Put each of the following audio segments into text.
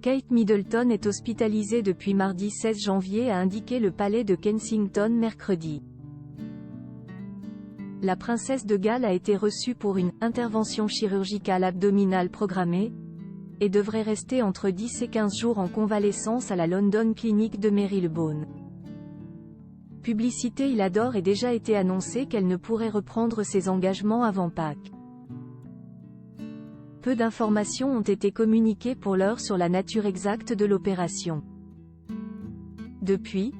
Kate Middleton est hospitalisée depuis mardi 16 janvier, a indiqué le palais de Kensington mercredi. La princesse de Galles a été reçue pour une « intervention chirurgicale abdominale programmée » et devrait rester entre 10 et 15 jours en convalescence à la London Clinic de Marylebone. Publicité Il Adore ait déjà été annoncé qu'elle ne pourrait reprendre ses engagements avant Pâques. Peu d'informations ont été communiquées pour l'heure sur la nature exacte de l'opération. Depuis,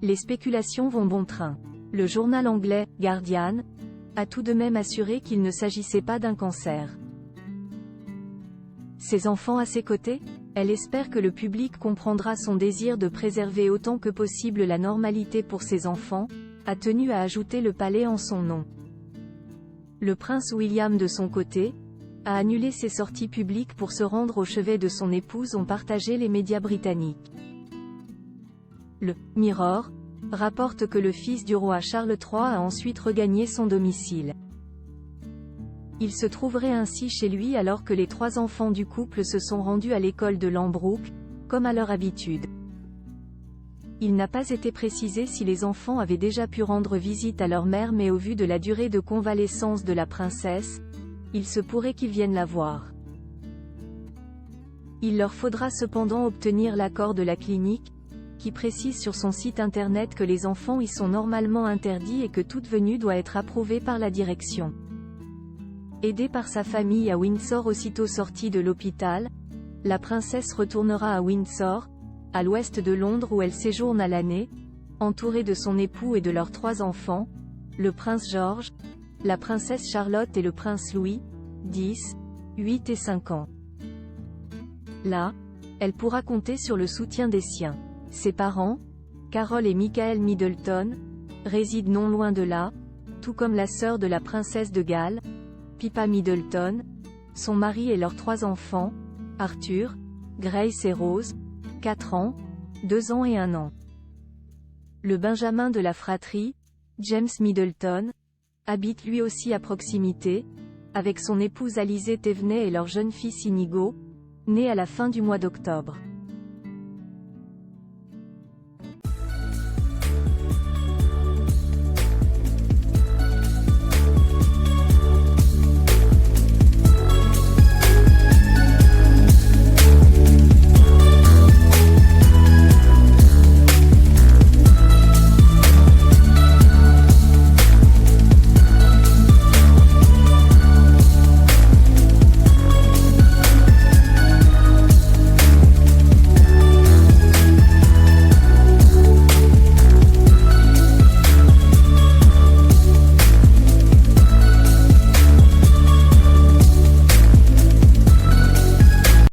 les spéculations vont bon train. Le journal anglais « Guardian » a tout de même assuré qu'il ne s'agissait pas d'un cancer. Ses enfants à ses côtés? Elle espère que le public comprendra son désir de préserver autant que possible la normalité pour ses enfants, a tenu à ajouter le palais en son nom. Le prince William de son côté, a annulé ses sorties publiques pour se rendre au chevet de son épouse, ont partagé les médias britanniques. Le « Mirror » rapporte que le fils du roi Charles III a ensuite regagné son domicile. Il se trouverait ainsi chez lui alors que les 3 enfants du couple se sont rendus à l'école de Lambrook, comme à leur habitude. Il n'a pas été précisé si les enfants avaient déjà pu rendre visite à leur mère, mais au vu de la durée de convalescence de la princesse, il se pourrait qu'ils viennent la voir. Il leur faudra cependant obtenir l'accord de la clinique, qui précise sur son site internet que les enfants y sont normalement interdits et que toute venue doit être approuvée par la direction. Aidée par sa famille à Windsor aussitôt sortie de l'hôpital, la princesse retournera à Windsor, à l'ouest de Londres où elle séjourne à l'année, entourée de son époux et de leurs 3 enfants, le prince George, la princesse Charlotte et le prince Louis, 10, 8 et 5 ans. Là, elle pourra compter sur le soutien des siens. Ses parents, Carol et Michael Middleton, résident non loin de là, tout comme la sœur de la princesse de Galles, Pippa Middleton, son mari et leurs 3 enfants, Arthur, Grace et Rose, 4 ans, 2 ans et 1 an. Le benjamin de la fratrie, James Middleton, habite lui aussi à proximité, avec son épouse Alizée Thévenet et leur jeune fils Inigo, né à la fin du mois d'octobre.